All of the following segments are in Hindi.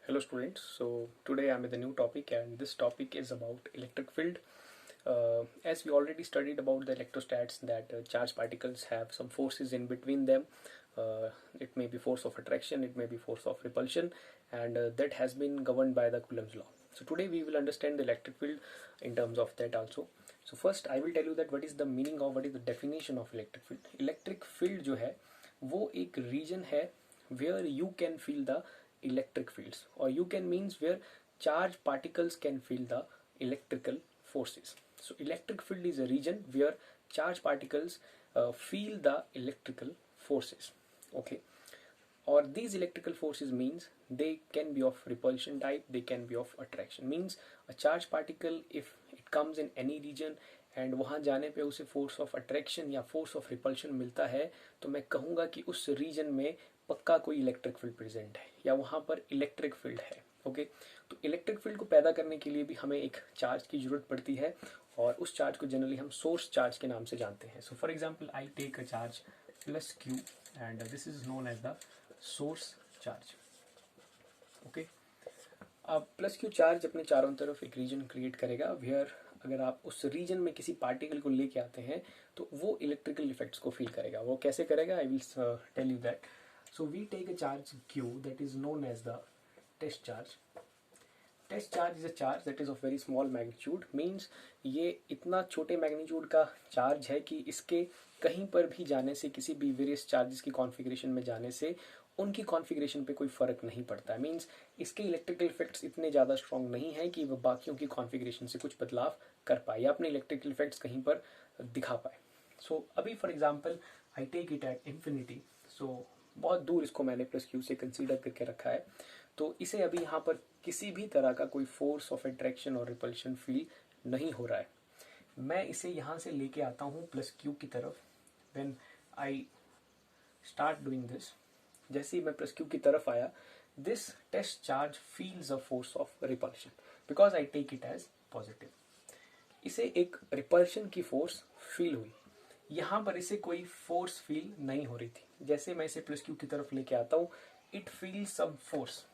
Hello students, so today I'm with a new topic and this topic is about electric field. As we already studied about the electrostats that charged particles have some forces in between them. It may be force of attraction, it may be force of repulsion, and that has been governed by the Coulomb's law. So today we will understand the electric field in terms of that also. So first I will tell you that what is the meaning of, what is the definition of electric field. Electric field जो है वो एक region है where you can feel the electric fields, or you can means where charged particles can feel the electrical forces. So electric field is a region where charged particles feel the electrical forces. Okay, or these electrical forces means they can be of repulsion type, they can be of attraction. Means a charged particle, if it comes in any region and वहाँ जाने पे उसे फोर्स ऑफ अट्रैक्शन या फोर्स ऑफ रिपल्शन मिलता है, तो मैं कहूँगा कि उस रीजन में पक्का कोई इलेक्ट्रिक फील्ड प्रेजेंट है या वहाँ पर इलेक्ट्रिक फील्ड है. ओके, तो इलेक्ट्रिक फील्ड को पैदा करने के लिए भी हमें एक चार्ज की जरूरत पड़ती है और उस चार्ज को जनरली हम सोर्स चार्ज के नाम से जानते हैं. So for example I take a charge plus Q and this is known as the source charge. Okay, अब प्लस क्यू चार्ज अपने चारों तरफ एक रीजन क्रिएट करेगा वेयर अगर आप उस रीजन में किसी पार्टिकल को लेके आते हैं तो वो इलेक्ट्रिकल इफेक्ट्स को फील करेगा. वो कैसे करेगा, I will tell you that. So we take a charge Q that is known as the test charge. Test charge is a charge that is of very small magnitude. Means ये इतना छोटे मैग्नीट्यूड का चार्ज है कि इसके कहीं पर भी जाने से, किसी भी वेरियस चार्जेस की कॉन्फ़िगरेशन में जाने से उनकी कॉन्फ़िगरेशन पे कोई फ़र्क नहीं पड़ता है. मीन्स इसके इलेक्ट्रिकल इफेक्ट्स इतने ज़्यादा स्ट्रॉन्ग नहीं है कि वह बाकियों की कॉन्फ़िगरेशन से कुछ बदलाव कर पाए या अपने इलेक्ट्रिकल इफेक्ट्स कहीं पर दिखा पाए. सो अभी for example I take it at infinity. So बहुत दूर इसको मैंने प्लस क्यू से कंसीडर करके रखा है, तो इसे अभी यहाँ पर किसी भी तरह का कोई फोर्स ऑफ अट्रैक्शन और रिपल्शन फील नहीं हो रहा है. मैं इसे यहाँ से लेके आता हूँ प्लस क्यू की तरफ. When I start doing this, जैसे ही मैं प्लस क्यू की तरफ आया, this test charge feels a force of repulsion because I take it as positive. इसे एक रिपल्शन की फोर्स फील हुई. यहाँ पर इसे कोई फोर्स फील नहीं हो रही थी. जैसे मैं इसे प्लस क्यू की तरफ लेके आता हूँ, it feels some force.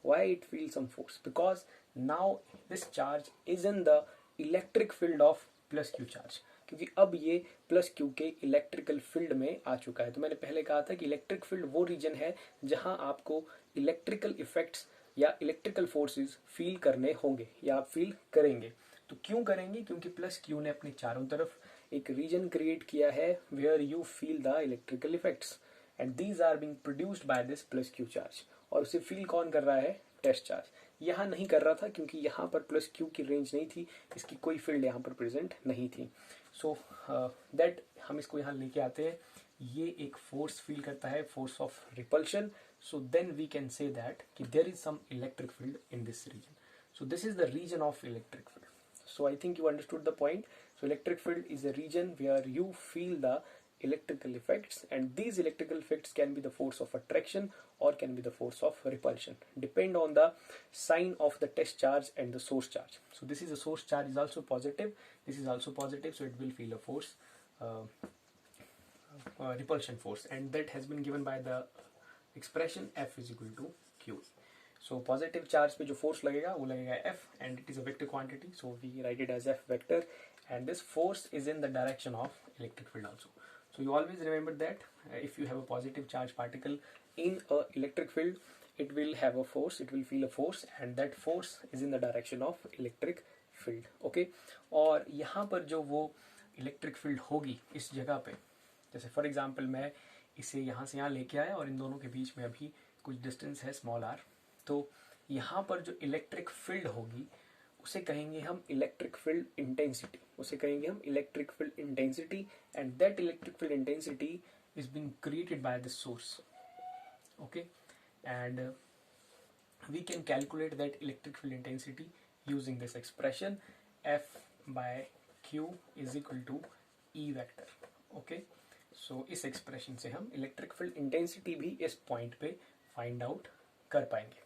Why it feels some force? Because now this charge is in the electric field of plus q charge. क्योंकि अब ये प्लस क्यू के इलेक्ट्रिकल फील्ड में आ चुका है. तो मैंने पहले कहा था कि इलेक्ट्रिक फील्ड वो रीजन है जहां आपको इलेक्ट्रिकल इफेक्ट्स या इलेक्ट्रिकल फोर्सेस फील करने होंगे या आप फील करेंगे. तो क्यों करेंगे? क्योंकि प्लस क्यू ने अपने चारों तरफ एक रीजन क्रिएट किया है where you feel the electrical effects and these are being produced by this plus Q charge. और उसे फील कौन कर रहा है? Test charge. यहाँ नहीं कर रहा था क्योंकि यहाँ पर प्लस क्यू की रेंज नहीं थी, इसकी कोई फील्ड यहाँ पर प्रेजेंट नहीं थी. सो दैट हम इसको यहाँ लेके आते हैं. ये एक फोर्स फील करता है, force of repulsion. So then we can say that कि there is some electric field in this region. So this is the region of electric field. So I think you understood the point. So electric field is a region where you feel the electrical effects, and these electrical effects can be the force of attraction or can be the force of repulsion, depend on the sign of the test charge and the source charge. So this is a source charge is also positive, this is also positive, so it will feel a force, repulsion force, and that has been given by the expression F is equal to Q. So positive charge पे जो फोर्स लगेगा वो लगेगा F and it is a vector quantity. So we write it as F vector and this force is in the direction of electric field also. So you always remember that if you have a positive charge particle in a electric field, it will have a force, it will feel a force, and that force is in the direction of electric field. Okay, और यहाँ पर जो वो electric field होगी इस जगह पे, जैसे फॉर एग्जाम्पल मैं इसे यहाँ से यहाँ लेके आया और इन दोनों के बीच में अभी कुछ डिस्टेंस है स्मॉल r. तो यहाँ पर जो इलेक्ट्रिक फील्ड होगी उसे कहेंगे हम इलेक्ट्रिक फील्ड इंटेंसिटी. उसे कहेंगे हम electric field intensity and that electric field intensity is being created by the source. Okay, and we can calculate that electric field intensity using this expression F by Q is equal to E vector. Okay, so इस एक्सप्रेशन से हम इलेक्ट्रिक फील्ड इंटेंसिटी भी इस पॉइंट पे फाइंड आउट कर पाएंगे.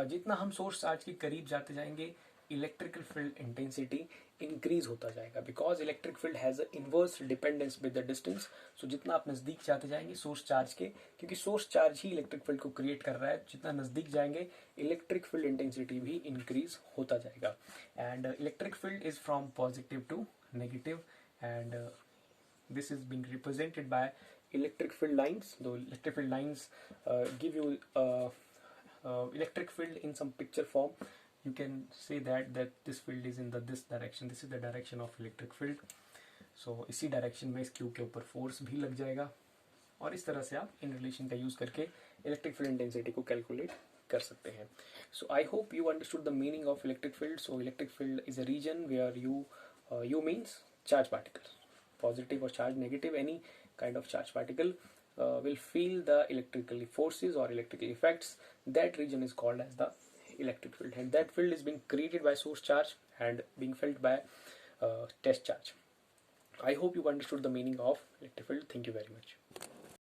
जितना हम सोर्स चार्ज के करीब जाते जाएंगे इलेक्ट्रिकल फील्ड इंटेंसिटी इंक्रीज होता जाएगा, because electric field has inverse dependence with the distance. So जितना आप नजदीक जाते जाएंगे सोर्स चार्ज के, क्योंकि सोर्स चार्ज ही इलेक्ट्रिक फील्ड को क्रिएट कर रहा है, जितना नजदीक जाएंगे इलेक्ट्रिक फील्ड इंटेंसिटी भी इंक्रीज होता जाएगा. And electric field is from positive to negative, and this is being represented by electric field lines. The electric field lines give you electric field in some picture form. You can say that this field is in this direction. This is the direction of electric field. So इसी डायरेक्शन में इस क्यू के ऊपर फोर्स भी लग जाएगा, और इस तरह से आप इन रिलेशन का यूज करके इलेक्ट्रिक फील्ड इंटेंसिटी को कैलकुलेट कर सकते हैं. So I hope you understood the meaning of electric field. So electric field is a region where you means charge particles, positive or charge negative, any kind of charge particle will feel the electrical forces or electrical effects. That region is called as the electric field, and that field is being created by source charge and being felt by test charge. I hope you understood the meaning of electric field. Thank you very much.